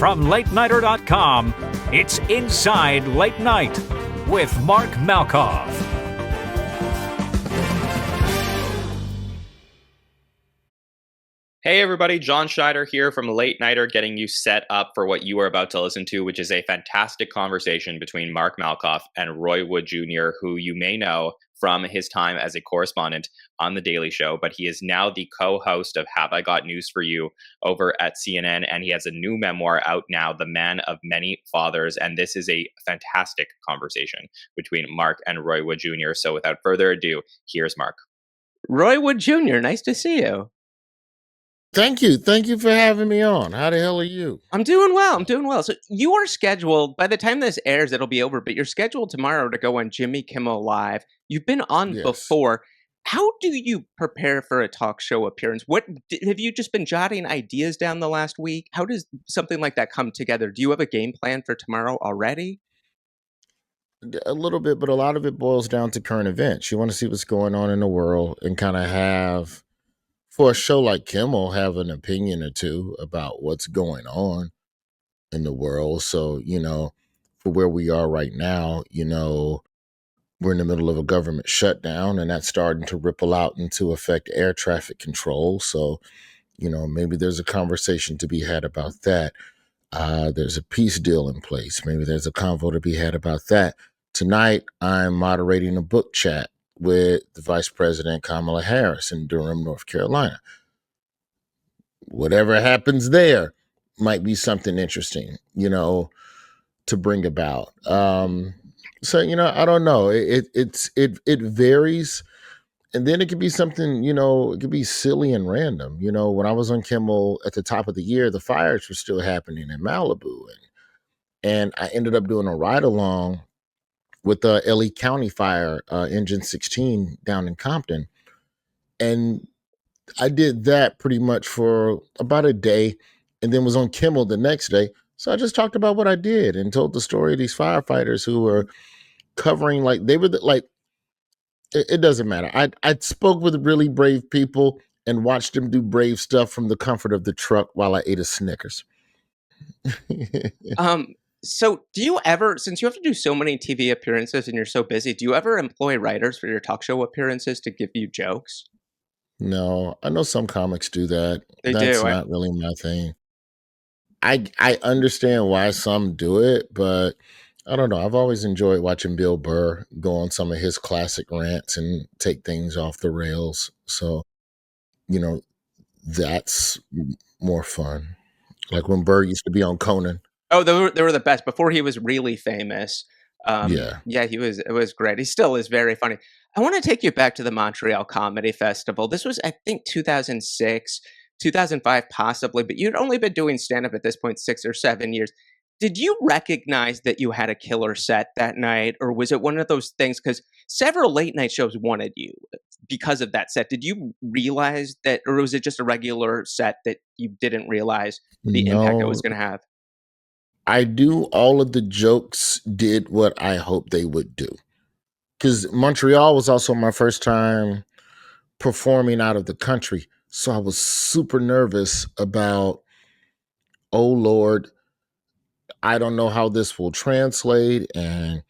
From LateNighter.com, it's Inside Late Night with Mark Malkoff. Hey everybody, John Scheider here from LateNighter, getting you set up for what you are about to listen to, which is a fantastic conversation between Mark Malkoff and Roy Wood Jr., who you may know from his time as a correspondent on The Daily Show, but he is now the co-host of Have I Got News for You over at CNN, and he has a new memoir out now, The Man of Many Fathers, and this is a fantastic conversation between Mark and Roy Wood Jr., so without further ado, here's Mark. Roy Wood Jr., nice to see you. Thank you. Thank you for having me on. How the hell are you? I'm doing well. So you are scheduled, by the time this airs, it'll be over, but you're scheduled tomorrow to go on Jimmy Kimmel Live. You've been on Yes. before. How do you prepare for a talk show appearance? Have you just been jotting ideas down the last week? How does something like that come together? Do you have a game plan for tomorrow already? A little bit, but a lot of it boils down to current events. You want to see what's going on in the world and kind of have, for a show like Kimmel, have an opinion or two about what's going on in the world. So, for where we are right now, we're in the middle of a government shutdown, and that's starting to ripple out into affect air traffic control. So, maybe there's a conversation to be had about that. There's a peace deal in place. Maybe there's a convo to be had about that. Tonight, I'm moderating a book chat with the Vice President Kamala Harris in Durham, North Carolina. Whatever happens there might be something interesting, to bring about. So, I don't know. It varies. And then it could be something, it could be silly and random. When I was on Kimmel at the top of the year, the fires were still happening in Malibu. And I ended up doing a ride along with the LA County Fire, Engine 16 down in Compton. And I did that pretty much for about a day and then was on Kimmel the next day. So I just talked about what I did and told the story of these firefighters who were covering, it doesn't matter. I spoke with really brave people and watched them do brave stuff from the comfort of the truck while I ate a Snickers. So do you ever, since you have to do so many TV appearances and you're so busy, do you ever employ writers for your talk show appearances to give you jokes? No, I know some comics do that. They That's do. not really my thing. I understand why some do it, but I don't know. I've always enjoyed watching Bill Burr go on some of his classic rants and take things off the rails. So, that's more fun. Like when Burr used to be on Conan. Oh, they were the best before he was really famous. Yeah. It was great. He still is very funny. I want to take you back to the Montreal Comedy Festival. This was, I think, 2006, 2005 possibly, but you'd only been doing stand-up at this point 6 or 7 years. Did you recognize that you had a killer set that night, or was it one of those things, because several late night shows wanted you because of that set? Did you realize that, or was it just a regular set that you didn't realize the impact it was No, going to have? I do all of the jokes did what I hoped they would do. Because Montreal was also my first time performing out of the country. So I was super nervous about, oh Lord, I don't know how this will translate. And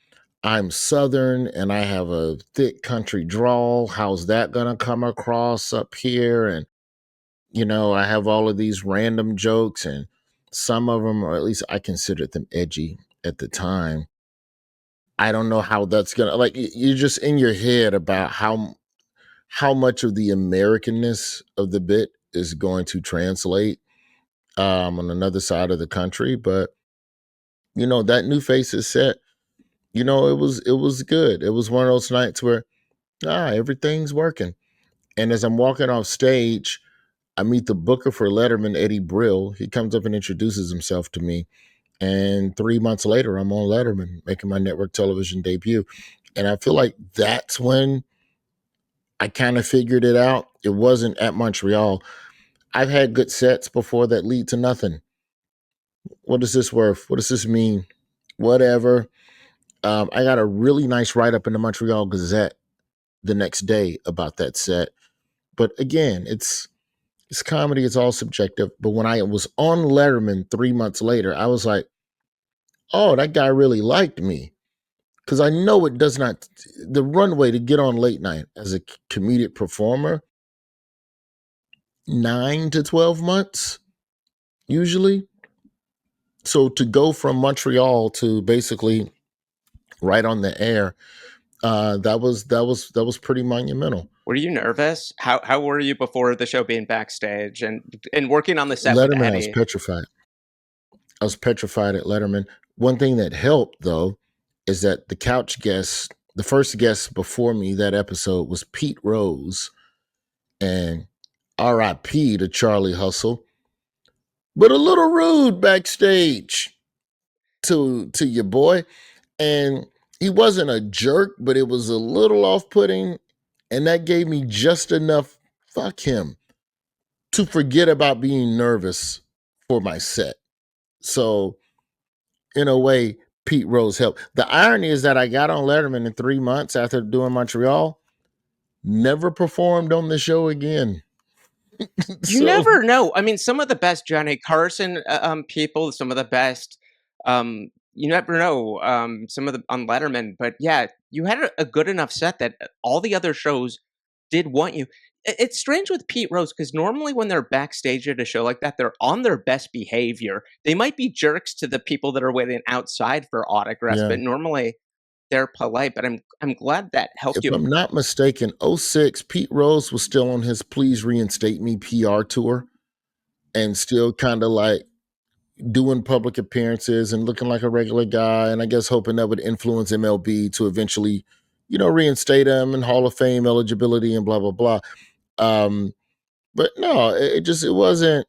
I'm Southern and I have a thick country drawl. How's that going to come across up here? And, I have all of these random jokes, and some of them, or at least I considered them edgy at the time. I don't know how that's going to, you're just in your head about how much of the Americanness of the bit is going to translate on another side of the country. But that New Faces set, it was good. It was one of those nights where everything's working. And as I'm walking off stage, I meet the booker for Letterman, Eddie Brill. He comes up and introduces himself to me. And 3 months later, I'm on Letterman making my network television debut. And I feel like that's when I kind of figured it out. It wasn't at Montreal. I've had good sets before that lead to nothing. What is this worth? What does this mean? Whatever. I got a really nice write-up in the Montreal Gazette the next day about that set. But again, it's It's comedy, it's all subjective. But when I was on Letterman 3 months later, I was like, oh, that guy really liked me. Because I know it does not, the runway to get on late night as a comedic performer, 9 to 12 months, usually. So to go from Montreal to basically right on the air, that was pretty monumental. Were you nervous? How were you before the show being backstage and working on the set with Letterman, I was Eddie? petrified. I was petrified at Letterman. One thing that helped though is that the couch guest, the first guest before me that episode was Pete Rose, and R.I.P. to Charlie Hustle, but a little rude backstage to your boy, and he wasn't a jerk, but it was a little off-putting, and that gave me just enough fuck him to forget about being nervous for my set. So in a way, Pete Rose helped. The irony is that I got on Letterman in 3 months after doing Montreal, never performed on the show again. You So never know. I mean, some of the best Johnny Carson people, some of the best. You never know. Some of the on Letterman, but yeah, you had a good enough set that all the other shows did want you. It's strange with Pete Rose because normally when they're backstage at a show like that, they're on their best behavior. They might be jerks to the people that are waiting outside for autographs, yeah, but normally they're polite. But I'm glad that helped if you. I'm not mistaken, '06, Pete Rose was still on his Please Reinstate Me PR tour and still kind of like doing public appearances and looking like a regular guy. And I guess hoping that would influence MLB to eventually, reinstate him and Hall of Fame eligibility and blah, blah, blah. Um, but no, it wasn't.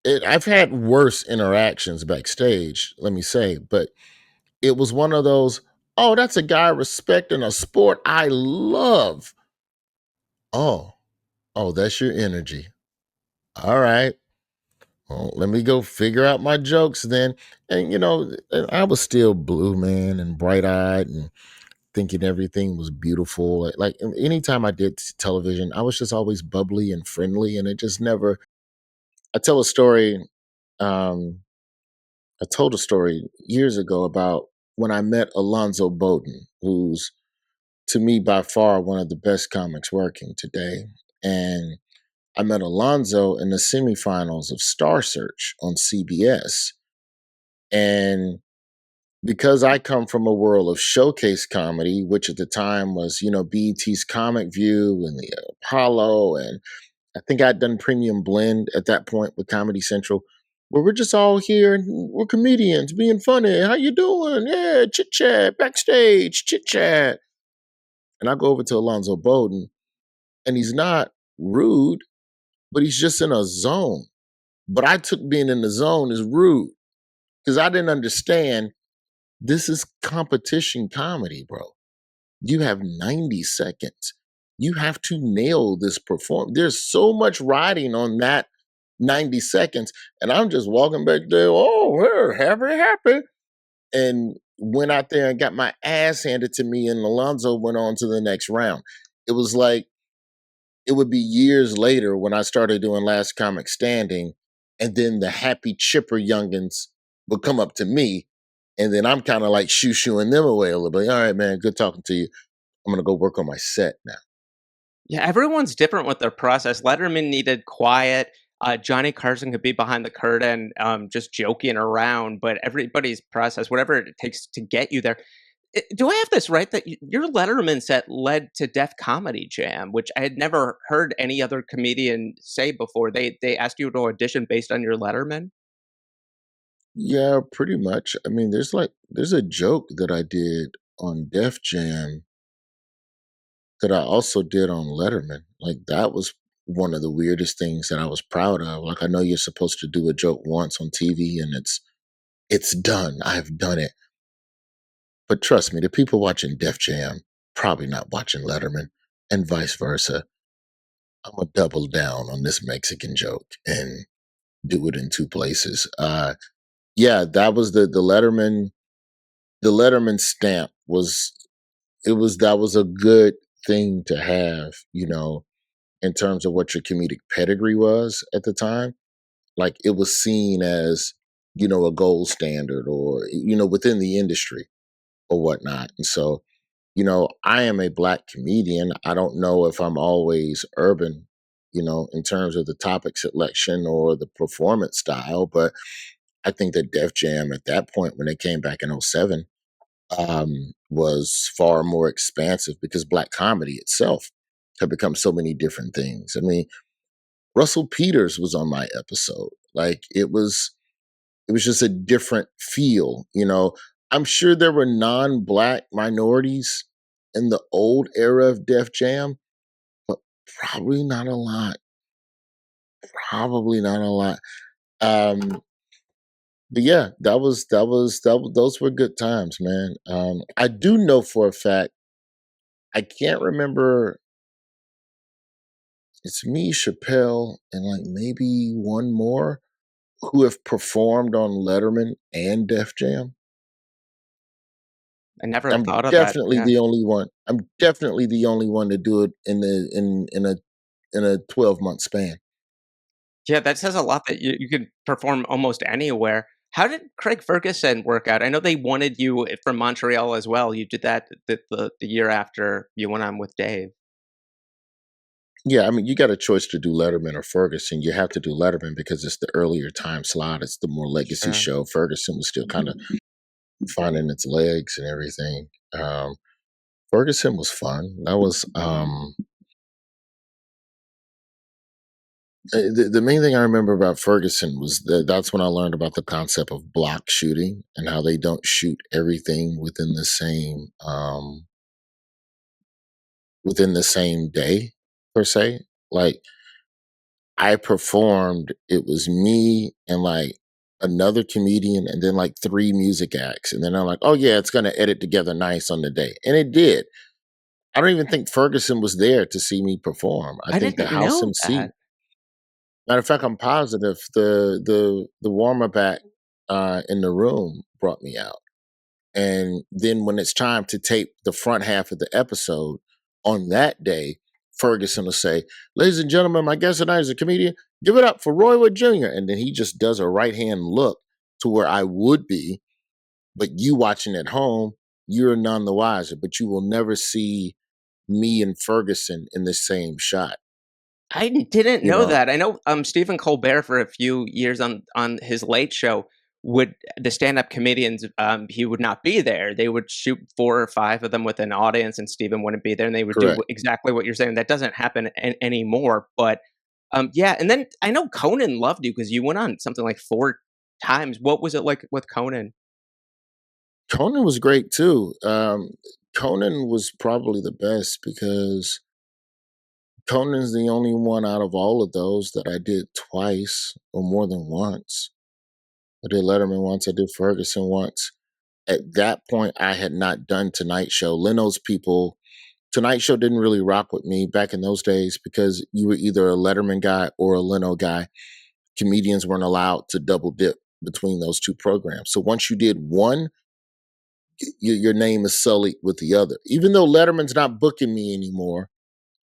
I've had worse interactions backstage, let me say, but it was one of those, oh, that's a guy respecting a sport I love. Oh, oh, that's your energy. All right. Well, let me go figure out my jokes then. And I was still blue, man, and bright eyed and thinking everything was beautiful. Like anytime I did television, I was just always bubbly and friendly, and it just never. I tell a story. Um, I told a story years ago about when I met Alonzo Bowden, who's to me by far one of the best comics working today. And I met Alonzo in the semifinals of Star Search on CBS. And because I come from a world of showcase comedy, which at the time was, BET's Comic View and the Apollo, and I think I'd done Premium Blend at that point with Comedy Central, where we're just all here and we're comedians being funny. How you doing? Yeah, chit chat, backstage, chit chat. And I go over to Alonzo Bowden, and he's not rude, but he's just in a zone. But I took being in the zone as rude because I didn't understand this is competition comedy, bro. You have 90 seconds. You have to nail this performance. There's so much riding on that 90 seconds. And I'm just walking back there, oh, we're happy, happy. And went out there and got my ass handed to me, and Alonzo went on to the next round. It was like, it would be years later when I started doing Last Comic Standing, and then the happy, chipper youngins would come up to me, and then I'm kind of like shoo-shooing them away a little bit. All right, man, good talking to you. I'm gonna go work on my set now. Yeah, everyone's different with their process. Letterman needed quiet. Johnny Carson could be behind the curtain, just joking around, but everybody's process, whatever it takes to get you there. Do I have this right that your Letterman set led to Def Comedy Jam, which I had never heard any other comedian say before? They asked you to audition based on your Letterman. Yeah, pretty much. I mean, there's a joke that I did on Def Jam that I also did on Letterman. Like that was one of the weirdest things that I was proud of. Like I know you're supposed to do a joke once on TV and it's done. I've done it. But trust me, the people watching Def Jam probably not watching Letterman and vice versa. I'm gonna double down on this Mexican joke and do it in two places. Yeah, that was the Letterman stamp was that was a good thing to have, in terms of what your comedic pedigree was at the time. Like it was seen as, a gold standard or, within the industry or whatnot. And so, I am a Black comedian. I don't know if I'm always urban, in terms of the topic selection or the performance style, but I think that Def Jam at that point, when they came back in '07, was far more expansive because Black comedy itself had become so many different things. I mean, Russell Peters was on my episode. Like it was just a different feel. I'm sure there were non-Black minorities in the old era of Def Jam, but probably not a lot. Probably not a lot. Um, but yeah, those were good times, man. I do know for a fact, I can't remember. It's me, Chappelle, and like maybe one more who have performed on Letterman and Def Jam. I never I'm thought of that. definitely Yeah. the only one. I'm definitely the only one to do it in a 12-month span. Yeah, that says a lot that you could perform almost anywhere. How did Craig Ferguson work out? I know they wanted you from Montreal as well. You did that the year after you went on with Dave. Yeah, I mean, you got a choice to do Letterman or Ferguson. You have to do Letterman because it's the earlier time slot. It's the more legacy Sure. show. Ferguson was still kind of finding its legs and everything. Ferguson was fun. That was the main thing I remember about Ferguson was that's when I learned about the concept of block shooting and how they don't shoot everything within the same day per se. Like I performed, it was me and like another comedian and then like three music acts. And then I'm like, oh yeah, it's gonna edit together nice on the day. And it did. I don't even think Ferguson was there to see me perform. I I think the didn't house know MC. that. Matter of fact, I'm positive the warm up act in the room brought me out. And then when it's time to tape the front half of the episode on that day, Ferguson will say, ladies and gentlemen, my guest tonight is a comedian. Give it up for Roy Wood Jr. And then he just does a right hand look to where I would be, but you watching at home, you're none the wiser, but you will never see me and Ferguson in the same shot. I didn't You know know, that. I know Stephen Colbert for a few years on his Late Show would the stand-up comedians he would not be there. They would shoot 4 or 5 of them with an audience and Stephen wouldn't be there and they would do correct. exactly what you're saying. That doesn't happen anymore, but yeah, and then I know Conan loved you because you went on something like 4 times. What was it like with Conan? Conan was great too. Conan was probably the best because Conan's the only one out of all of those that I did twice or more than once. I did Letterman once, I did Ferguson once. At that point, I had not done Tonight Show. Leno's people, Tonight Show didn't really rock with me back in those days because you were either a Letterman guy or a Leno guy. Comedians weren't allowed to double dip between those two programs. So once you did one, your name is sullied with the other. Even though Letterman's not booking me anymore,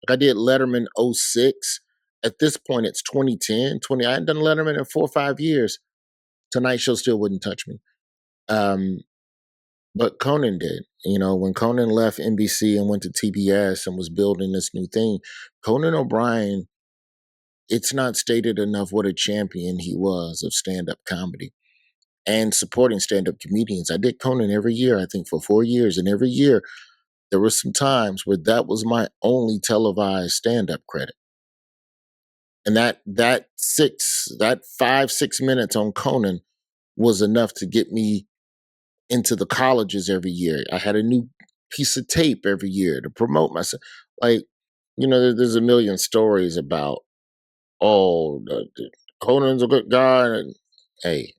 like I did Letterman '06. At this point, it's 2010, 20. I hadn't done Letterman in 4 or 5 years. Tonight Show still wouldn't touch me. Um, but Conan did. When Conan left NBC and went to TBS and was building this new thing, Conan O'Brien, it's not stated enough what a champion he was of stand-up comedy and supporting stand-up comedians. I did Conan every year, I think for 4 years. And every year there were some times where that was my only televised stand-up credit. And that 5-6 minutes on Conan was enough to get me into the colleges every year. I had a new piece of tape every year to promote myself. Like, there's a million stories about, oh, Conan's a good guy. And, hey,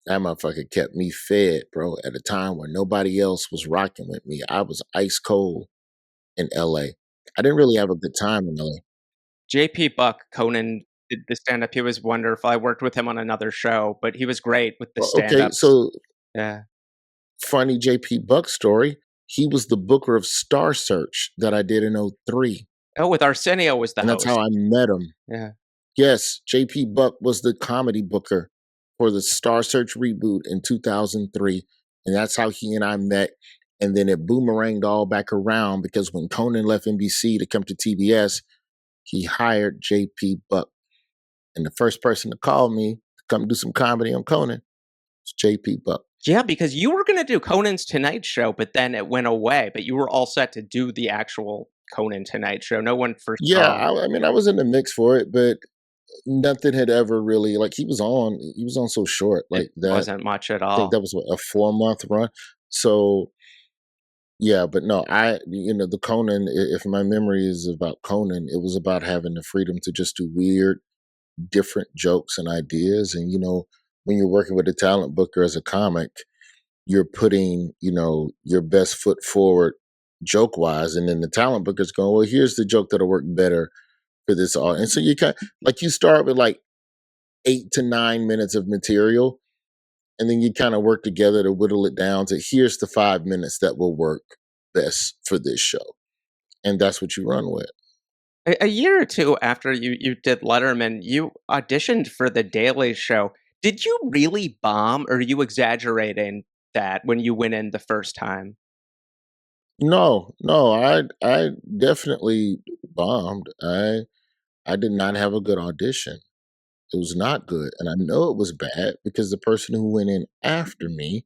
that motherfucker kept me fed, bro, at a time when nobody else was rocking with me. I was ice cold in LA. I didn't really have a good time in LA. JP Buck, Conan did the stand-up. He was wonderful. I worked with him on another show, but he was great with the Well, okay, stand-ups. so Yeah. funny JP Buck story. He was the booker of Star Search that I did in '03. Oh, with Arsenio was the and that's how host. I met him. Yeah. Yes, JP Buck was the comedy booker for the Star Search reboot in 2003, and that's how he and I met. And then it boomeranged all back around because when Conan left NBC to come to TBS, he hired JP Buck. And the first person to call me to come do some comedy on Conan was JP Buck. Yeah, because you were gonna do Conan's Tonight Show, but then it went away, but you were all set to do the actual Conan Tonight Show. No one Yeah, foresaw I mean, I was in the mix for it, but nothing had ever really like he was on so short it like that. wasn't much at I think all. that was what, a 4 month run. So yeah, but no, the Conan, if my memory is about Conan, it was about having the freedom to just do weird, different jokes and ideas. And, when you're working with a talent booker as a comic, you're putting, your best foot forward joke wise. And then the talent booker's going, well, here's the joke that'll work better for this audience. And so you you start with like 8 to 9 minutes of material, and then you kind of work together to whittle it down to here's the 5 minutes that will work best for this show, and that's what you run with. A year or two after you did Letterman, you auditioned for The Daily Show. Did you really bomb, or are you exaggerating that when you went in the first time? No, I definitely bombed. I did not have a good audition. It was not good, and I know it was bad because the person who went in after me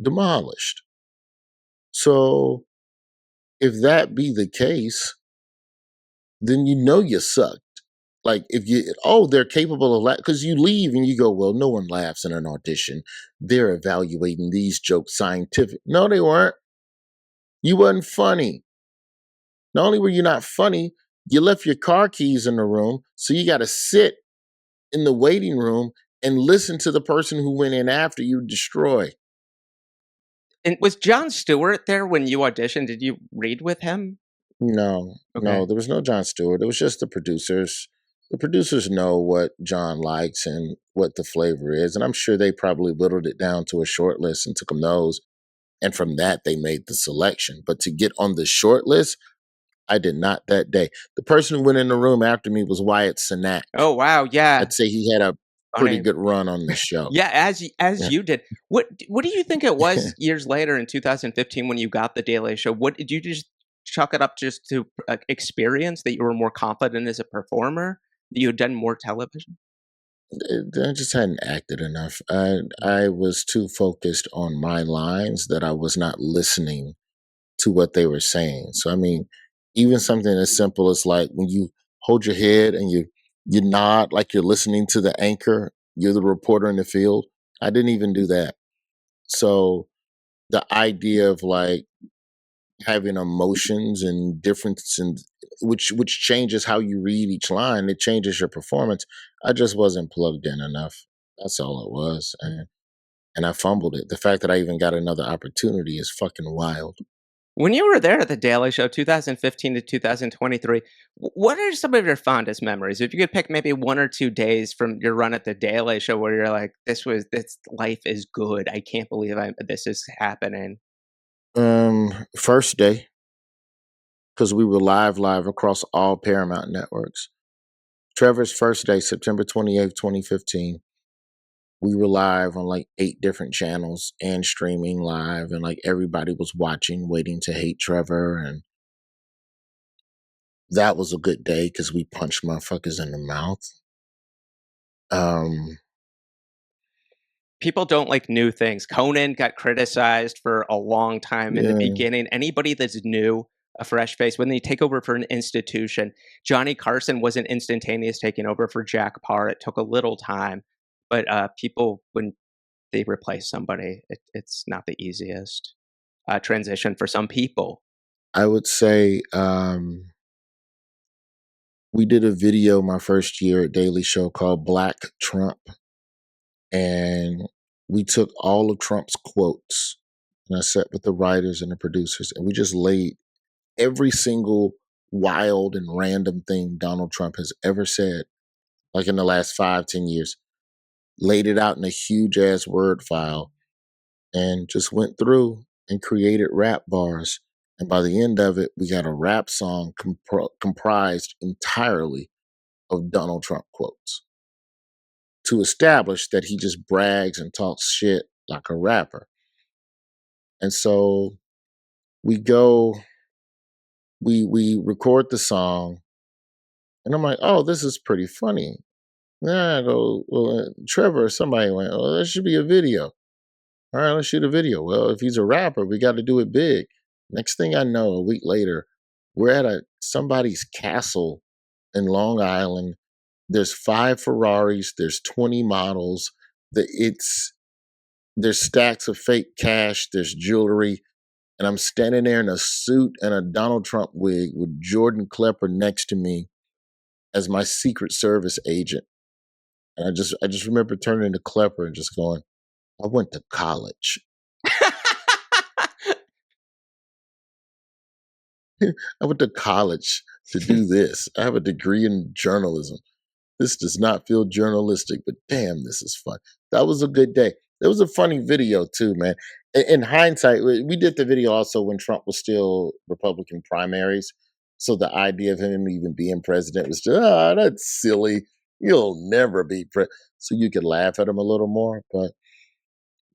demolished. So if that be the case, then you suck. Like if they're capable of because you leave and you go, well, no one laughs in an audition. They're evaluating these jokes scientific. No, they weren't. You wasn't funny. Not only were you not funny, you left your car keys in the room, so you got to sit in the waiting room and listen to the person who went in after you destroy. And was Jon Stewart there when you auditioned? Did you read with him? No, Okay. there was no Jon Stewart. It was just the producers. The producers know what John likes and what the flavor is. And I'm sure they probably whittled it down to a short list and took them those. And from that, they made the selection. But to get on the short list, I did not that day. The person who went in the room after me was Wyatt Cenac. Oh, wow, yeah. I'd say he had a pretty Funny. good run on the show. Yeah, as Yeah. you did. What do you think it was years later in 2015 when you got The Daily Show? What did you just chalk it up just to experience that you were more confident as a performer? That you had done more television? I just hadn't acted enough. I was too focused on my lines that I was not listening to what they were saying. So I mean, even something as simple as like when you hold your head and you nod like you're listening to the anchor, you're the reporter in the field. I didn't even do that. So the idea of like having emotions and difference and which changes how you read each line, it changes your performance. I just wasn't plugged in enough. That's all it was. And I fumbled it. The fact that I even got another opportunity is fucking wild. When you were there at The Daily Show, 2015 to 2023, what are some of your fondest memories? If you could pick maybe 1 or 2 days from your run at The Daily Show where you're like, "This life is good. I can't believe this is happening." First day, because we were live across all Paramount networks. Trevor's first day, September 28th, 2015. We were live on like 8 different channels and streaming live, and like everybody was watching, waiting to hate Trevor. And that was a good day because we punched motherfuckers in the mouth. Um, People don't like new things. Conan got criticized for a long time in the yeah, beginning. Anybody that's new, a fresh face, when they take over for an institution, Johnny Carson wasn't instantaneous taking over for Jack Parr. It took a little time, but people, when they replace somebody, it's not the easiest transition for some people. I would say we did a video my first year at Daily Show called Black Trump. And we took all of Trump's quotes and I sat with the writers and the producers and we just laid every single wild and random thing Donald Trump has ever said, like in the last 5-10 years, laid it out in a huge ass Word file and just went through and created rap bars And by the end of it, we got a rap song comprised entirely of Donald Trump quotes to establish that he just brags and talks shit like a rapper. And so we record the song, and I'm like, oh, this is pretty funny. Then I go, well, Trevor or somebody went, oh, there should be a video. All right, let's shoot a video. Well, if he's a rapper, we got to do it big. Next thing I know, a week later, we're at somebody's castle in Long Island. There's 5 Ferraris. There's 20 models. There's stacks of fake cash. There's jewelry. And I'm standing there in a suit and a Donald Trump wig with Jordan Klepper next to me as my Secret Service agent. And I just remember turning to Klepper and just going, I went to college. I went to college to do this. I have a degree in journalism. This does not feel journalistic, but damn, this is fun. That was a good day. It was a funny video too, man. In hindsight, we did the video also when Trump was still Republican primaries. So the idea of him even being president was just, that's silly. You'll never be president. So you could laugh at him a little more. But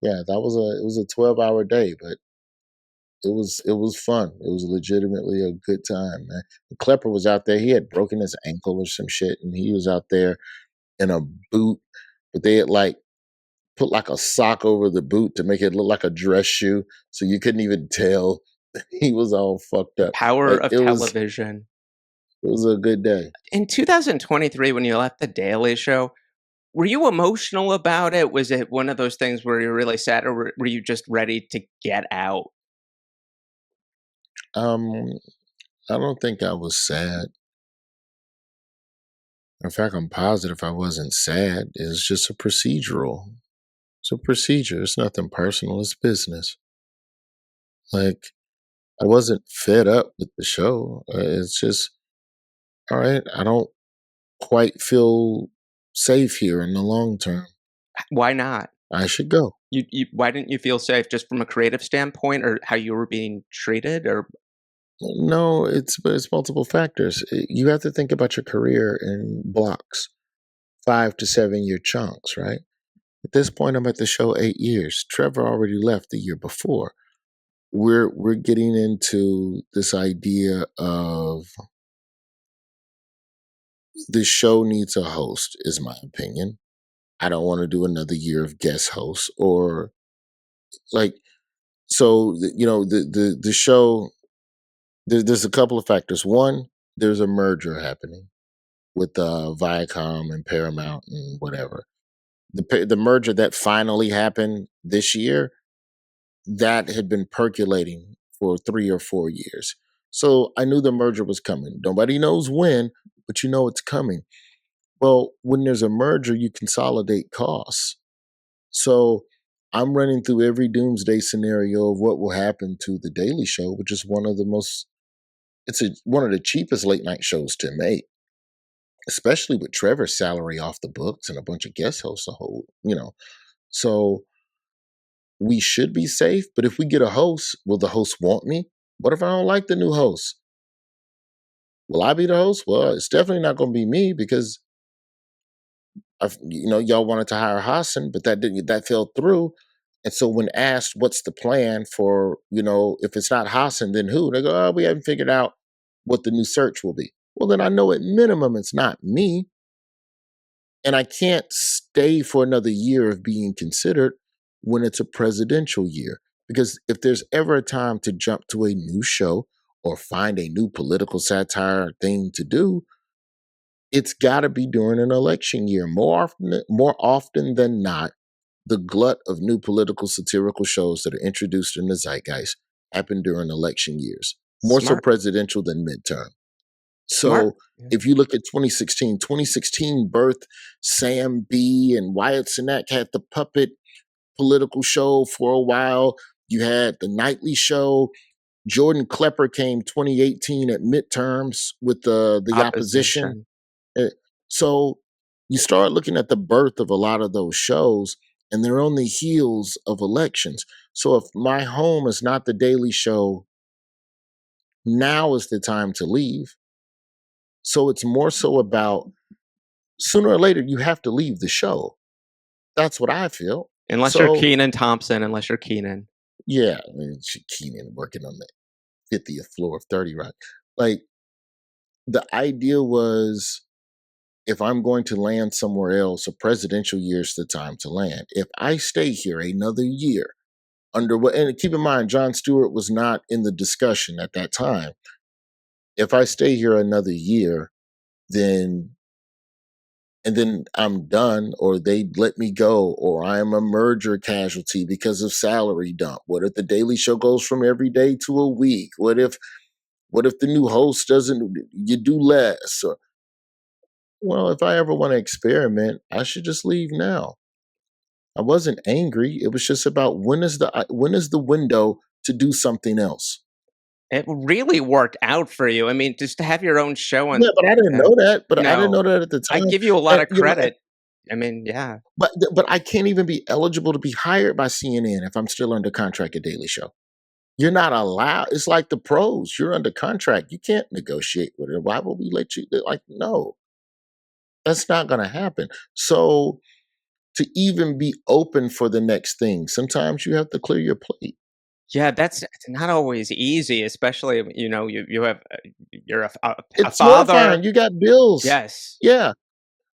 yeah, it was a 12-hour day, but it was fun. It was legitimately a good time, man. Klepper was out there. He had broken his ankle or some shit, and he was out there in a boot, but they had like put like a sock over the boot to make it look like a dress shoe, so you couldn't even tell he was all fucked up. Power of television. It was a good day. In 2023, when you left The Daily Show, were you emotional about it? Was it one of those things where you're really sad, or were you just ready to get out? I don't think I was sad. In fact, I'm positive I wasn't sad. It's just a procedural. It's a procedure. It's nothing personal. It's business. Like, I wasn't fed up with the show. It's just, all right, I don't quite feel safe here in the long term. Why not? I should go. Why didn't you feel safe? Just from a creative standpoint, or how you were being treated, or? No, it's multiple factors. You have to think about your career in blocks, 5 to 7 year chunks, right? At this point, I'm at the show 8 years. Trevor already left the year before. We're getting into this idea of the show needs a host, is my opinion. I don't want to do another year of guest hosts or like. So the show. There's a couple of factors. One, there's a merger happening with Viacom and Paramount and whatever. The merger that finally happened this year, that had been percolating for 3 or 4 years. So I knew the merger was coming. Nobody knows when, but you know it's coming. Well, when there's a merger, you consolidate costs. So I'm running through every doomsday scenario of what will happen to The Daily Show, which is one of the cheapest late night shows to make, especially with Trevor's salary off the books and a bunch of guest hosts So we should be safe, but if we get a host, will the host want me? What if I don't like the new host? Will I be the host? Well, it's definitely not going to be me because y'all wanted to hire Hassan, but that fell through. And so when asked what's the plan for, if it's not Hassan, then who? They go, oh, we haven't figured out what the new search will be. Well, then I know at minimum it's not me. And I can't stay for another year of being considered when it's a presidential year. Because if there's ever a time to jump to a new show or find a new political satire thing to do, it's got to be during an election year. More often than not, the glut of new political satirical shows that are introduced in the zeitgeist happen during election years. More so presidential than midterm. So if you look at 2016 birthed Sam B. and Wyatt Cenac had the puppet political show for a while. You had the nightly show. Jordan Klepper came 2018 at midterms with the opposition. So you start looking at the birth of a lot of those shows, and they're on the heels of elections. So if my home is not The Daily Show Now is the time to leave. So it's more so about sooner or later you have to leave the show. That's what I feel. Unless you're So Keenan Thompson, unless you're Keenan. yeah, I mean, Keenan working on the 50th floor of 30 Rock. Like the idea was, if I'm going to land somewhere else, a presidential year is the time to land. If I stay here another year under what, and keep in mind, Jon Stewart was not in the discussion at that time. If I stay here another year, then and then I'm done, or they let me go, or I'm a merger casualty because of salary dump. What if the Daily Show goes from every day to a week? What if the new host doesn't, you do less? Or, well, if I ever want to experiment, I should just leave now. I wasn't angry. It was just about when is the window to do something else. It really worked out for you. I mean, just to have your own show on. Yeah, but I didn't Yeah. know that. But I didn't No, know that at the I time. give you a lot And of credit. I mean, yeah. but I can't even be eligible to be hired by CNN if I'm still under contract at Daily Show. You're not allowed. It's like the pros. You're under contract. You can't negotiate with it. Why would we let you? Like, no, that's not going to happen. So to even be open for the next thing, sometimes you have to clear your plate. Yeah, that's not always easy, especially, you have, you're a It's father. mortifying. You got bills. Yes. Yeah.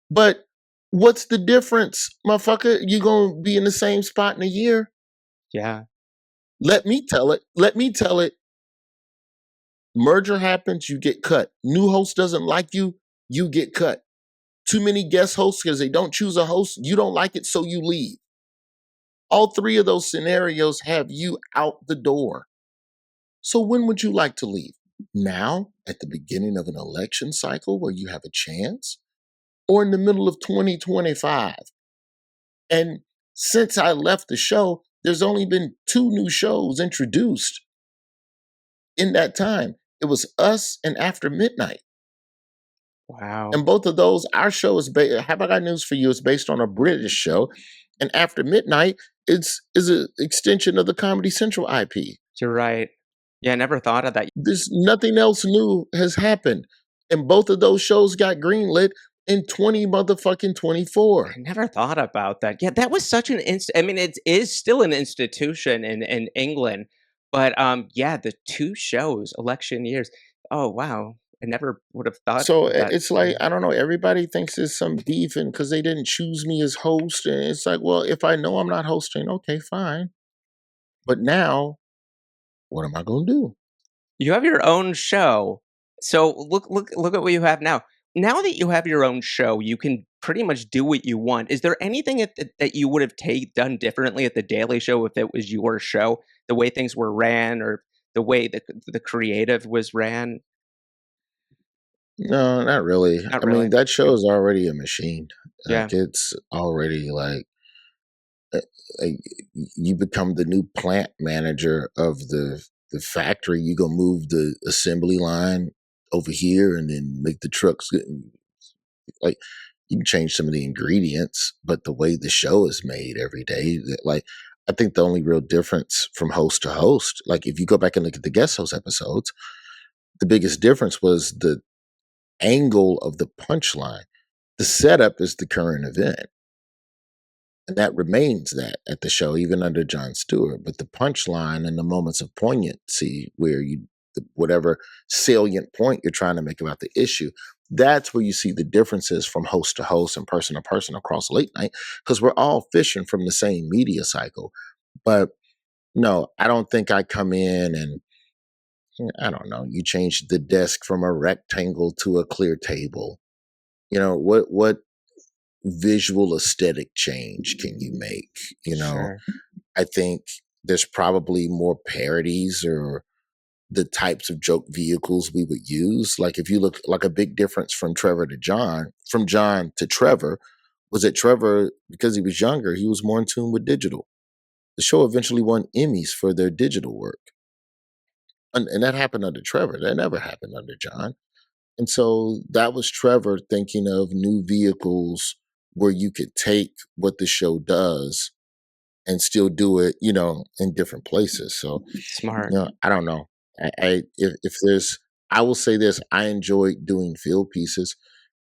But what's the difference, motherfucker? You going to be in the same spot in a year? Yeah. Let me tell it. Let me tell it. Merger happens, you get cut. New host doesn't like you, you get cut. Too many guest hosts because they don't choose a host, you don't like it, so you leave. All three of those scenarios have you out the door. So when would you like to leave? Now, at the beginning of an election cycle where you have a chance? Or in the middle of 2025? And since I left the show, there's only been 2 new shows introduced in that time. It was Us and After Midnight. Wow. And both of those, our show is based. Have I got news for you? It's based on a British show, and After Midnight is an extension of the Comedy Central IP. You're right. Yeah, I never thought of that. There's nothing else new has happened, and both of those shows got greenlit in 2024. I never thought about that. Yeah, that was such an I mean, it is still an institution in England, but, yeah, the 2 shows, election years. Oh, wow. I never would have thought So of that. it's like, I don't know. Everybody thinks there's some beef, and because they didn't choose me as host, and it's like, well, if I know I'm not hosting, okay, fine. But now, what am I going to do? You have your own show. So look at what you have now. Now that you have your own show, you can pretty much do what you want. Is there anything that you would have done differently at the Daily Show if it was your show, the way things were ran, or the way the creative was ran? No, not really. Not I mean, really. that show is already a machine. Yeah, Like it's already uh, like you become the new plant manager of the factory. You go move the assembly line over here, and then make the trucks. Like you can change some of the ingredients, but the way the show is made every day, like I think the only real difference from host to host, like if you go back and look at the guest host episodes, the biggest difference was the angle of the punchline. The setup is the current event. And that remains that at the show, even under Jon Stewart. But the punchline and the moments of poignancy where whatever salient point you're trying to make about the issue, that's where you see the differences from host to host and person to person across late night, because we're all fishing from the same media cycle. But no, I don't think I come in and I don't know, you change the desk from a rectangle to a clear table. What visual aesthetic change can you make? sure. I think there's probably more parodies or the types of joke vehicles we would use. Like if you look, like a big difference from Trevor to John, from John to Trevor, was that Trevor, because he was younger, he was more in tune with digital. The show eventually won Emmys for their digital work. And that happened under Trevor. That never happened under John. And so that was Trevor thinking of new vehicles where you could take what the show does and still do it, in different places. So, Smart. I don't know. If there's, I will say this: I enjoy doing field pieces,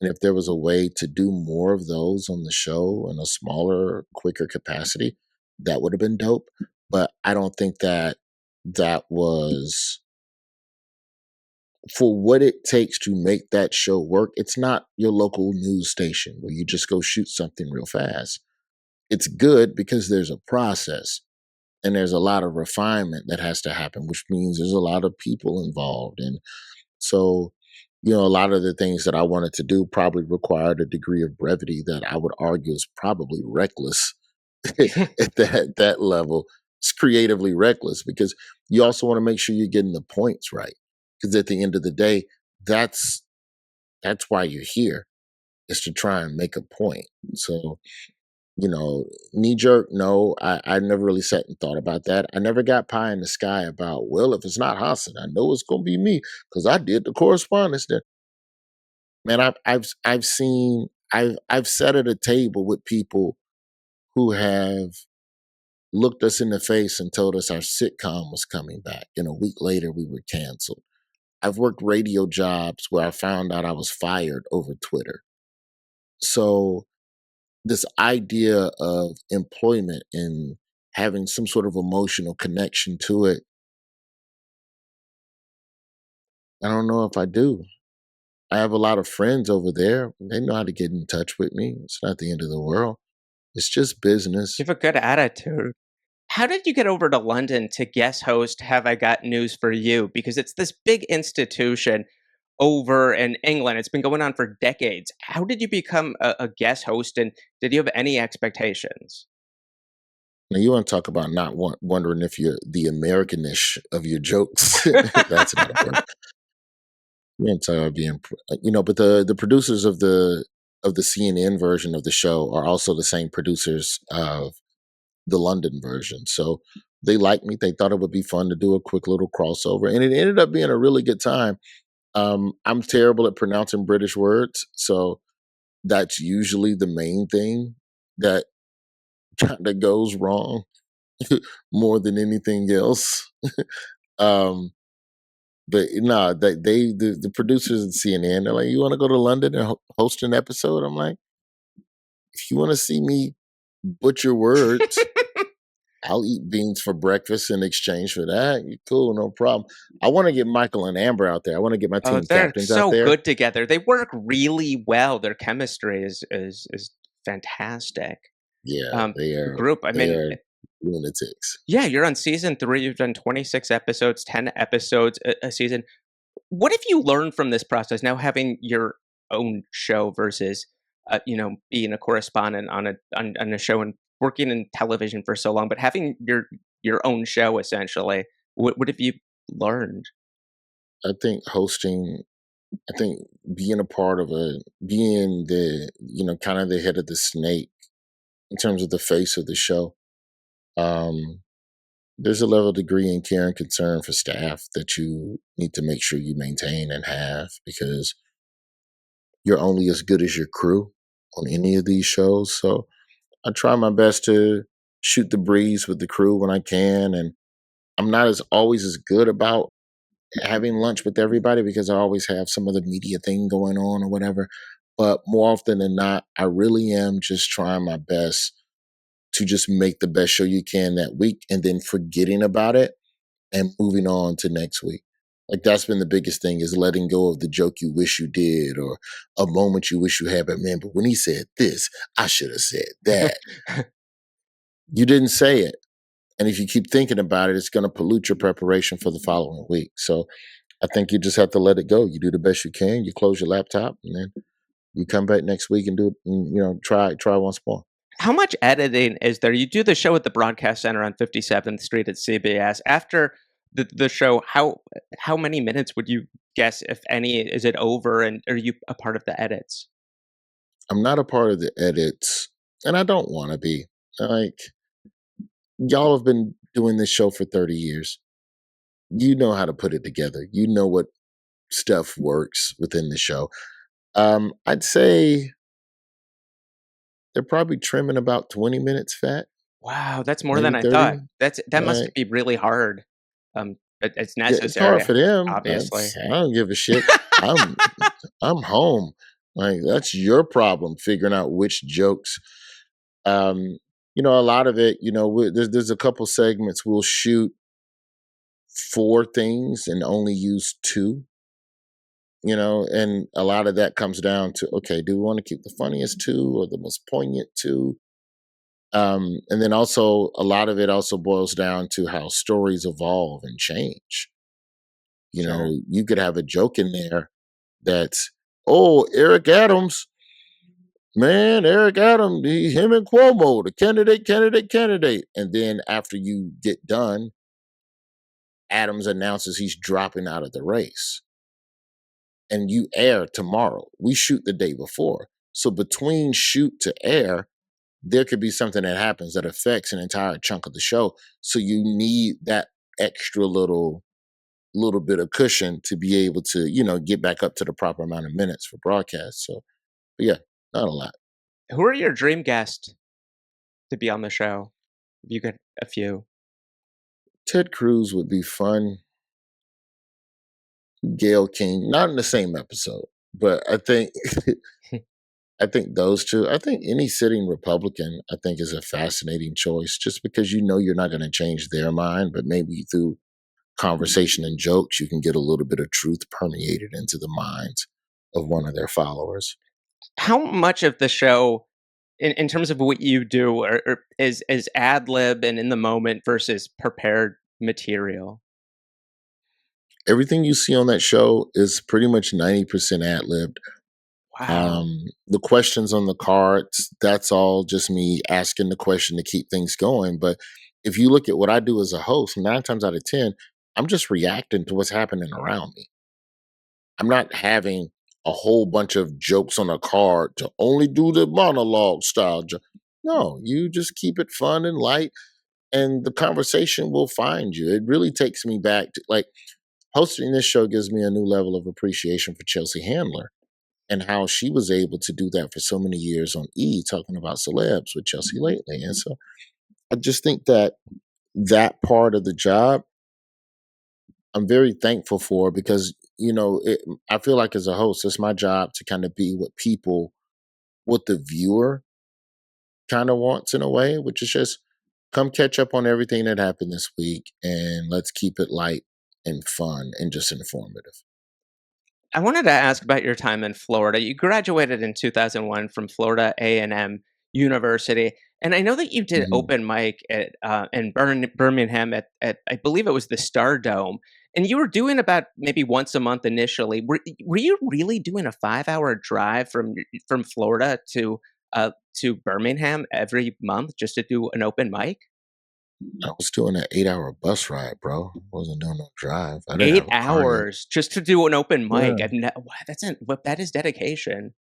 and if there was a way to do more of those on the show in a smaller, quicker capacity, that would have been dope. But I don't think that was for what it takes to make that show work. It's not your local news station where you just go shoot something real fast. It's good because there's a process and there's a lot of refinement that has to happen, which means there's a lot of people involved. And so, a lot of the things that I wanted to do probably required a degree of brevity that I would argue is probably reckless at that level. It's creatively reckless because you also want to make sure you're getting the points right. Because at the end of the day, that's why you're here, is to try and make a point. So, knee jerk, no, I never really sat and thought about that. I never got pie in the sky about, well, if it's not Hassan, I know it's gonna be me because I did the correspondence there. Man, I've seen I've sat at a table with people who have looked us in the face and told us our sitcom was coming back, and a week later we were canceled. I've worked radio jobs where I found out I was fired over Twitter. So this idea of employment and having some sort of emotional connection to it, I don't know if I do. I have a lot of friends over there. They know how to get in touch with me. It's not the end of the world. It's just business. You have a good attitude. How did you get over to London to guest host Have I Got News for You? Because it's this big institution over in England. It's been going on for decades. How did you become a guest host, and did you have any expectations? Now you want to talk about not wondering if you're the Americanish of your jokes. That's not a word. You want to talk about being, but the producers of the CNN version of the show are also the same producers of the London version. So they liked me. They thought it would be fun to do a quick little crossover, and it ended up being a really good time. I'm terrible at pronouncing British words, so that's usually the main thing that kind of goes wrong more than anything else. um, but no, the producers at CNN, they're like, "You want to go to London and host an episode?" I'm like, "If you want to see me butcher words, I'll eat beans for breakfast in exchange for that. You cool, no problem." I want to get Michael and Amber out there. I want to get my Oh, team they're captains out so there. good together. They work really well. Their chemistry is fantastic. Yeah, The group, I they mean, are lunatics. yeah, you're on season 3. You've done 26 episodes, 10 episodes a season. What have you learned from this process now, having your own show versus, being a correspondent on a show and working in television for so long, but having your own show essentially? What have you learned? I think hosting, I think being a part of being the, kind of the head of the snake in terms of the face of the show. Um, there's a level of degree in care and concern for staff that you need to make sure you maintain and have, because you're only as good as your crew on any of these shows. So I try my best to shoot the breeze with the crew when I can, and I'm not as always as good about having lunch with everybody because I always have some other media thing going on or whatever. But more often than not, I really am just trying my best to just make the best show you can that week and then forgetting about it and moving on to next week. Like that's been the biggest thing, is letting go of the joke you wish you did or a moment you wish you had. But man, but when he said this, I should have said that. You didn't say it. And if you keep thinking about it, it's going to pollute your preparation for the following week. So I think you just have to let it go. You do the best you can. You close your laptop, and then you come back next week and do it. And, try once more. How much editing is there? You do the show at the Broadcast Center on 57th Street at CBS. After the show, how many minutes would you guess, if any, is it over, and are you a part of the edits? I'm not a part of the edits, and I don't want to be. Like, y'all have been doing this show for 30 years. You know how to put it together. You know what stuff works within the show. I'd say they're probably trimming about 20 minutes fat, Wow, that's more than maybe I 30. thought. That must Right. be really hard, It's Yeah, it's hard necessary, for them. obviously. I don't give a shit. I'm I'm home. Like that's your problem figuring out which jokes. Um, a lot of it. There's a couple segments we'll shoot four things and only use two. And a lot of that comes down to, okay, do we want to keep the funniest two or the most poignant two? And then also a lot of it also boils down to how stories evolve and change. Sure. You could have a joke in there that's, oh, Eric Adams, man, Eric Adams, him and Cuomo, the candidate. And then after you get done, Adams announces he's dropping out of the race. And you air tomorrow. We shoot the day before. So between shoot to air, there could be something that happens that affects an entire chunk of the show. So you need that extra little bit of cushion to be able to, get back up to the proper amount of minutes for broadcast. So, but yeah, not a lot. Who are your dream guests to be on the show? If you get a few. Ted Cruz would be fun. Gail King, not in the same episode, but I think I think those two. I think any sitting Republican, I think, is a fascinating choice, just because you're not going to change their mind, but maybe through conversation and jokes, you can get a little bit of truth permeated into the minds of one of their followers. How much of the show, in terms of what you do, is ad lib and in the moment versus prepared material? Everything you see on that show is pretty much 90% ad libbed. Wow. The questions on the cards, that's all just me asking the question to keep things going. But if you look at what I do as a host, 9 times out of 10, I'm just reacting to what's happening around me. I'm not having a whole bunch of jokes on a card to only do the monologue style. No, you just keep it fun and light, and the conversation will find you. It really takes me back to, like, hosting this show gives me a new level of appreciation for Chelsea Handler and how she was able to do that for so many years on E! Talking about celebs with Chelsea lately. And so I just think that part of the job I'm very thankful for, because I feel like as a host, it's my job to kind of be what the viewer kind of wants in a way, which is just come catch up on everything that happened this week and let's keep it light and fun and just informative. I wanted to ask about your time in Florida. You graduated in 2001 from Florida A&M University, and I know that you did Mhm. open mic in Birmingham at I believe it was the Star Dome, and you were doing about maybe once a month initially. Were you really doing a 5-hour drive from Florida to Birmingham every month just to do an open mic? I was doing an 8-hour bus ride, bro. I wasn't doing no drive. I didn't 8 have a car yet. hours just to do an open mic. Yeah. Wow, that is dedication.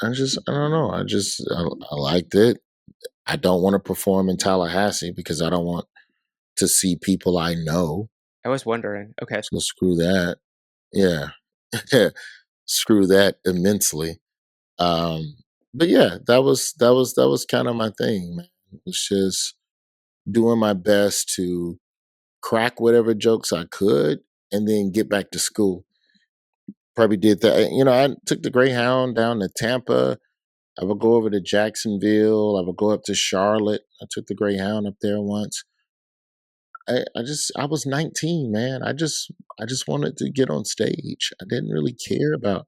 I don't know. I liked it. I don't want to perform in Tallahassee because I don't want to see people I know. I was wondering. Okay. So screw that. Yeah. Screw that immensely. Um, but yeah, that was kind of my thing, man. It was just doing my best to crack whatever jokes I could and then get back to school. Probably did that. I took the Greyhound down to Tampa. I would go over to Jacksonville. I would go up to Charlotte. I took the Greyhound up there once. I was 19, man. I just wanted to get on stage. I didn't really care about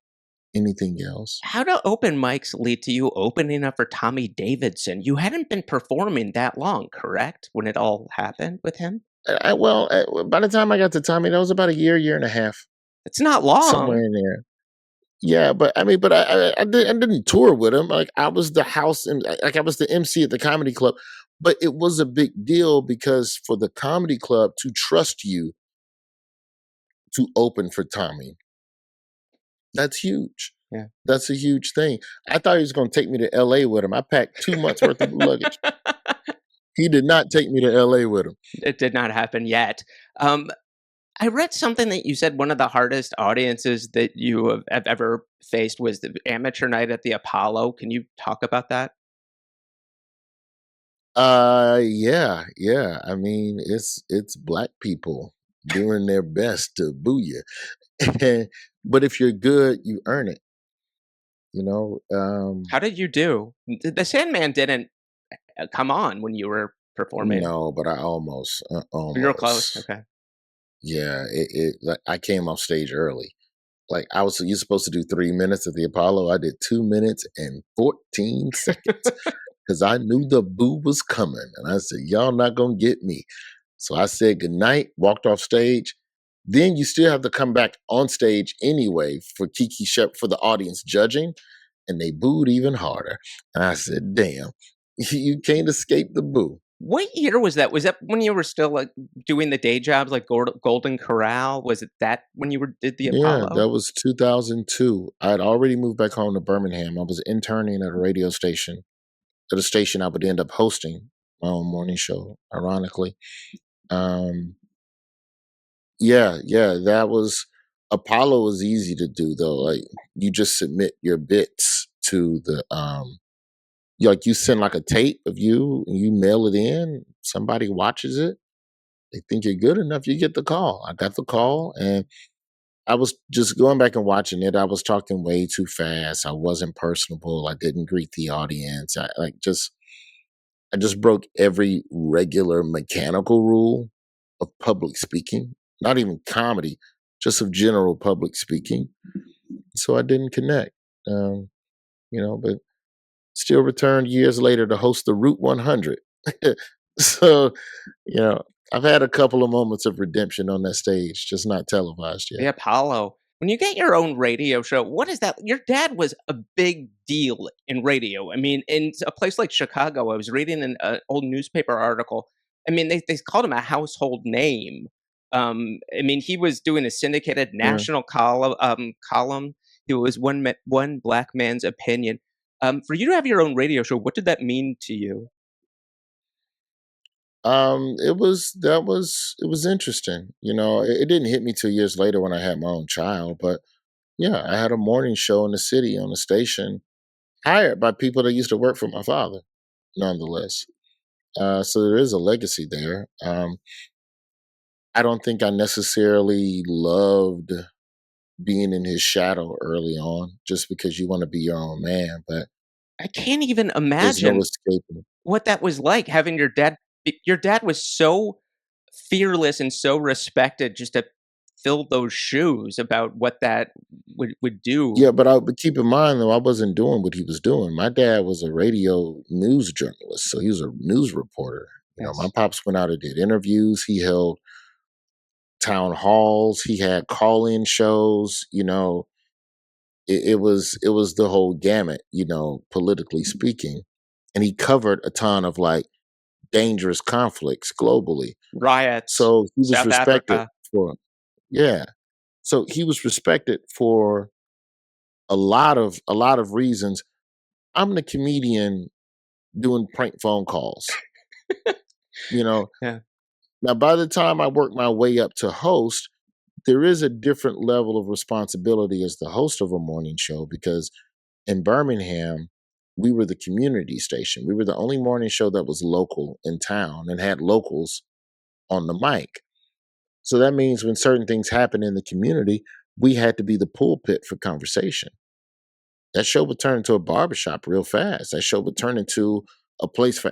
anything else. How do open mics lead to you opening up for Tommy Davidson? You hadn't been performing that long, correct? When it all happened with him? By the time I got to Tommy, that was about a year and a half, It's not somewhere long. in there. Yeah, but I mean, I didn't tour with him. Like I was the house, and like I was the MC at the comedy club. But it was a big deal because for the comedy club to trust you to open for Tommy, that's huge. Yeah. That's a huge thing. I thought he was going to take me to LA with him. I packed 2 months worth of luggage. He did not take me to LA with him. It did not happen yet. Um, I read something that you said one of the hardest audiences that you have ever faced was the amateur night at the Apollo. Can you talk about that? Yeah. I mean, it's black people doing their best to boo you. But if you're good, you earn it. You know, How did you do? The Sandman didn't come on when you were performing. no, but I You were close. almost, Okay. yeah. Like I came off stage early. Like you're supposed to do 3 minutes at the Apollo. I did 2 minutes and 14 seconds because I knew the boo was coming, and I said, "Y'all not gonna get me." So I said goodnight, walked off stage. Then you still have to come back on stage anyway for Kiki Shep for the audience judging, and they booed even harder. And I said, "Damn, you can't escape the boo." What year was that? Was that when you were still like doing the day jobs like Golden Corral? Was it that when you did the Yeah, Apollo? that was 2002. I had already moved back home to Birmingham. I was interning at a radio station, at a station I would end up hosting my own morning show, ironically. Um, yeah, that was Apollo was easy to do though. Like you just submit your bits to the like you send like a tape of you and you mail it in, somebody watches it, they think you're good enough, you get the call. I got the call and I was just going back and watching it. I was talking way too fast. I wasn't personable. I didn't greet the audience. I just broke every regular mechanical rule of public speaking, not even comedy, just of general public speaking. So I didn't connect, um, but still returned years later to host the Route 100. So, you know, I've had a couple of moments of redemption on that stage, just not televised yet. The Apollo. When you get your own radio show, what is that? Your dad was a big deal in radio. I mean, in a place like Chicago, I was reading an old newspaper article. I mean, they called him a household name. I mean, he was doing a syndicated Yeah. national column. It was one black man's opinion. For you to have your own radio show, what did that mean to you? It was interesting. It didn't hit me 2 years later when I had my own child, but yeah, I had a morning show in the city on the station, hired by people that used to work for my father, nonetheless. So there is a legacy there. I don't think I necessarily loved being in his shadow early on, just because you want to be your own man, but I can't even there's no imagine escaping. what that was like having your dad was so fearless and so respected just to fill those shoes about what that would do. Yeah, but keep in mind though, I wasn't doing what he was doing. My dad was a radio news journalist, so he was a news reporter. My Yes. pops went out and did interviews. He held town halls. He had call-in shows. It was the whole gamut. Politically speaking, and he covered a ton of like dangerous conflicts globally. Riots, So he was South respected Africa. for yeah. So he was respected for a lot of reasons. I'm the comedian doing prank phone calls. You know, Yeah. Now by the time I work my way up to host, there is a different level of responsibility as the host of a morning show because in Birmingham, we were the community station. We were the only morning show that was local in town and had locals on the mic. So that means when certain things happen in the community, we had to be the pulpit for conversation. That show would turn into a barbershop real fast. That show would turn into a place for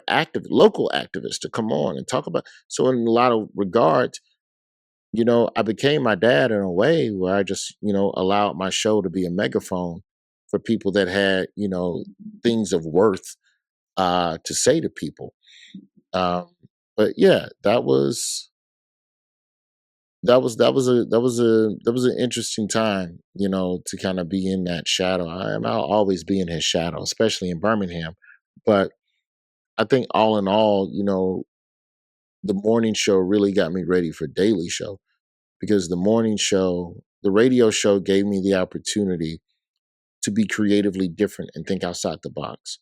local activists to come on and talk about. So in a lot of regards, I became my dad in a way where I just, allowed my show to be a megaphone for people that had, things of worth to say to people. Um, but yeah, that was an interesting time, to kind of be in that shadow. I'll always be in his shadow, especially in Birmingham. But I think all in all, the morning show really got me ready for Daily Show because the radio show gave me the opportunity to be creatively different and think outside the box.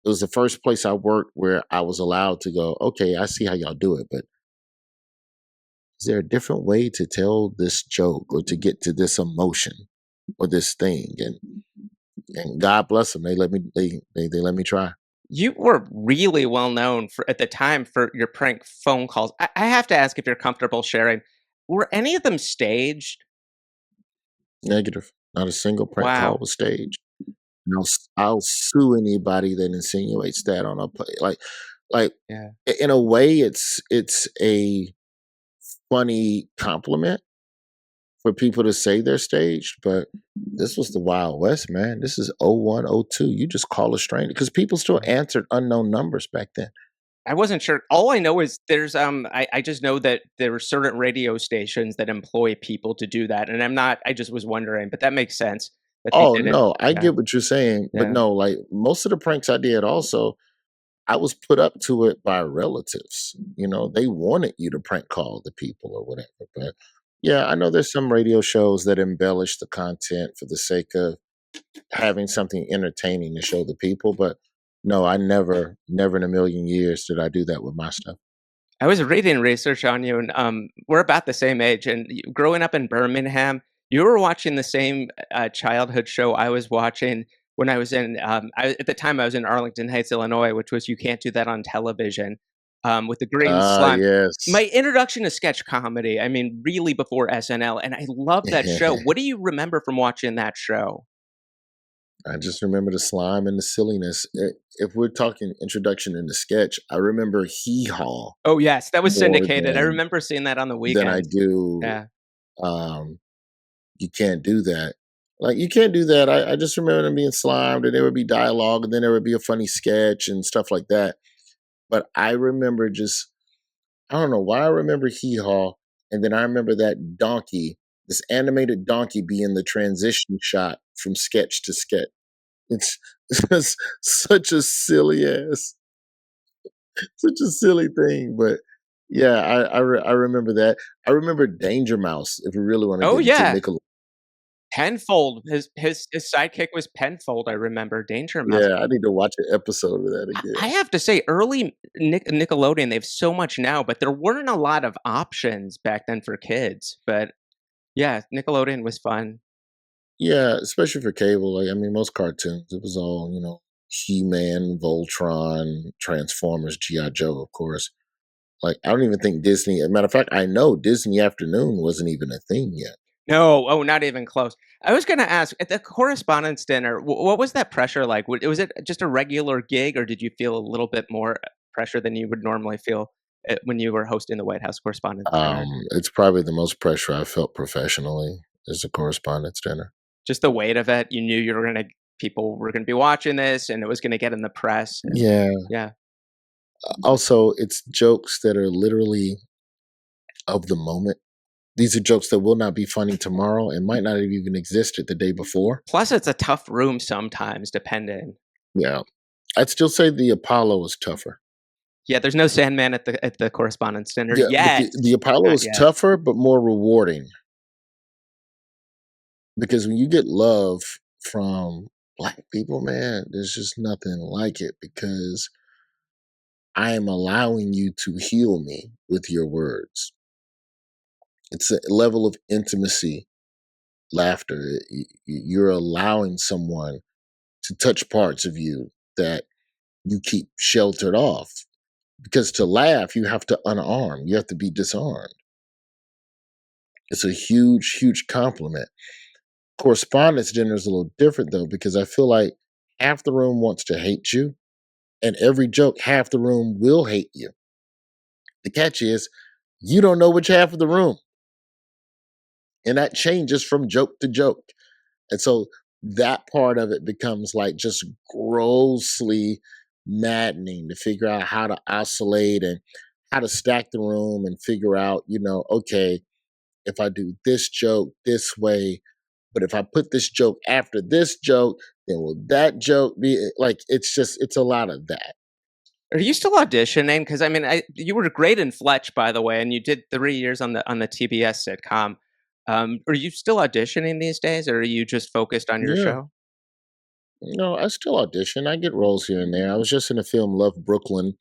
It was the first place I worked where I was allowed to go, okay, I see how y'all do it, but is there a different way to tell this joke or to get to this emotion or this thing? And God bless them, they let me try. You were really well known for at the time for your prank phone calls. I have to ask if you're comfortable sharing. Were any of them staged? Negative. Not a single prank call Wow. was staged. And I'll sue anybody that insinuates that on a play. Like Yeah. in a way, it's a funny compliment for people to say they're staged, but this was the Wild West, man. This is '01, '02. You just call a stranger because people still Right. answered unknown numbers back then. I wasn't sure. All I know is there's I just know that there are certain radio stations that employ people to do that. And I just was wondering, but that makes sense that they Oh did it. no, I Yeah. get what you're saying, but Yeah. no, like most of the pranks I did also, I was put up to it by relatives. You know, they wanted you to prank call the people or whatever. But yeah, I know there's some radio shows that embellish the content for the sake of having something entertaining to show the people. But no, I never in a million years did I do that with my stuff. I was reading research on you, and we're about the same age. And growing up in Birmingham, you were watching the same childhood show I was watching when I was in. At the time, I was in Arlington Heights, Illinois, which was "You Can't Do That on Television," with the green Ah, slime. yes. My introduction to sketch comedy. I mean, really before SNL, and I love that show. What do you remember from watching that show? I just remember the slime and the silliness. If we're talking introduction into sketch, I remember Hee Haw Oh yes, that was more syndicated. I remember seeing that on the than I weekends. do Yeah. um, You Can't Do That. Like, You Can't Do That, I just remember them being slimed and there would be dialogue and then there would be a funny sketch and stuff like that. But I remember I don't know why I remember Hee Haw. And then I remember that donkey, this animated donkey being the transition shot from sketch to sketch. It's just such a silly ass, such a silly thing. But yeah, I remember that. I remember Danger Mouse, if we really want to Oh get into yeah. Nickel. Penfold, his sidekick was Penfold, I remember, Danger Mouse. Yeah, I need to watch an episode of that I again. have to say, early Nickelodeon, they have so much now, but there weren't a lot of options back then for kids. But yeah, Nickelodeon was fun. Yeah, especially for cable. Like, I mean, most cartoons, it was all, He-Man, Voltron, Transformers, G.I. Joe, of course. Like, I don't even think Disney, as a matter of fact, I know Disney Afternoon wasn't even a thing yet. No, oh, not even close. I was gonna ask, at the correspondence dinner, what was that pressure like? Was it just a regular gig, or did you feel a little bit more pressure than you would normally feel when you were hosting the White House Correspondence Dinner? It's probably the most pressure I felt professionally is a correspondence dinner. Just the weight of it. You knew people were gonna be watching this, and it was gonna get in the press. And Yeah. yeah. Also, it's jokes that are literally of the moment. These are jokes that will not be funny tomorrow and might not have even existed the day before. Plus, it's a tough room sometimes, depending. Yeah. I'd still say the Apollo was tougher. Yeah, there's no Sandman at the correspondence dinner Yeah, but yet. the Apollo Not is yet. tougher but more rewarding because when you get love from black people, man, there's just nothing like it because I am allowing you to heal me with your words. It's a level of intimacy, laughter. You're allowing someone to touch parts of you that you keep sheltered off. Because to laugh, you have to unarm, you have to be disarmed. It's a huge, huge compliment. Correspondence dinner is a little different though, because I feel like half the room wants to hate you, and every joke, half the room will hate you. The catch is, you don't know which half of the room. And that changes from joke to joke. And so that part of it becomes like just grossly maddening to figure out how to oscillate and how to stack the room and figure out, okay, if I do this joke this way, but if I put this joke after this joke, then will that joke be like it's a lot of that. Are you still auditioning? Because I mean, you were great in Fletch, by the way, and you did 3 years on the TBS sitcom. Are you still auditioning these days, or are you just focused on your Yeah. show? No, I still audition. I get roles here and there. I was just in a film Love Brooklyn,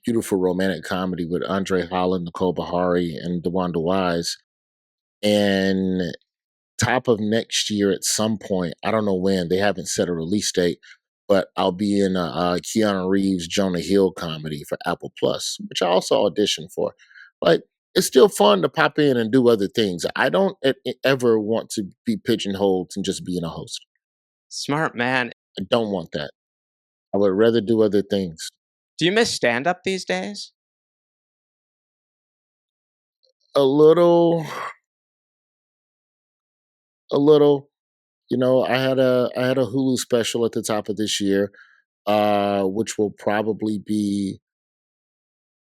beautiful romantic comedy with Andre Holland, Nicole Bahari, and DeWanda Wise. And top of next year at some point, I don't know when, they haven't set a release date, but I'll be in a Keanu Reeves, Jonah Hill comedy for Apple Plus, which I also auditioned for. Like, it's still fun to pop in and do other things. I don't ever want to be pigeonholed and just being a host. Smart man. I don't want that. I would rather do other things. Do you miss stand-up these days? A little, a little. You know, I had a Hulu special at the top of this year, which will probably be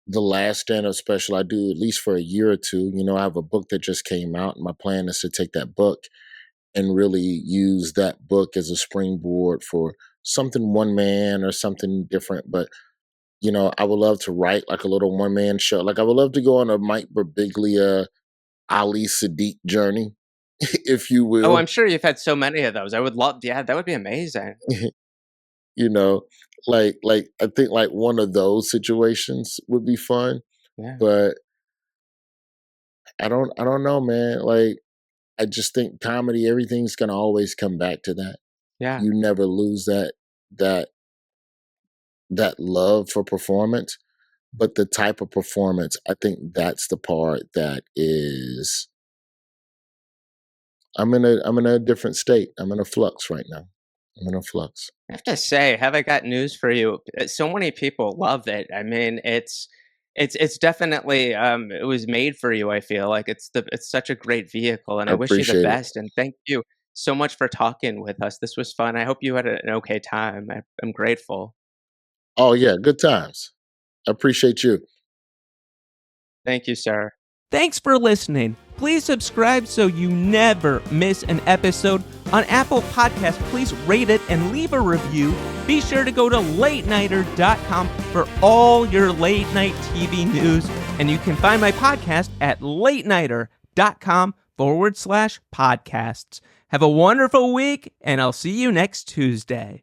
the last stand-up special I do at least for a year or two. You know, I have a book that just came out, and my plan is to take that book and really use that book as a springboard for something one man or something different. But you know, I would love to write like a little one man show. Like I would love to go on a Mike Birbiglia, Ali Sadiq journey, if you Oh, will. I'm sure you've had so many of those. I would love, yeah, that would be amazing. You know, like I think like one of those situations would be fun. Yeah, But I don't know, man. Like I just think comedy, everything's gonna always come back to that. yeah. You never lose that that love for performance. But the type of performance, I think that's the part that is I'm in a different state. I'm in a flux right now. I'm in a flux. I have to say, have I got news for you? So many people love it. I mean, it's definitely it was made for you. I feel like it's such a great vehicle, and I I wish you the appreciate it. best. And thank you so much for talking with us. This was fun. I hope you had an okay time. I'm grateful. Oh yeah, good times. I appreciate you. Thank you, sir. Thanks for listening. Please subscribe so you never miss an episode. On Apple Podcasts, please rate it and leave a review. Be sure to go to LateNighter.com for all your late night TV news. And you can find my podcast at LateNighter.com/podcasts. Have a wonderful week, and I'll see you next Tuesday.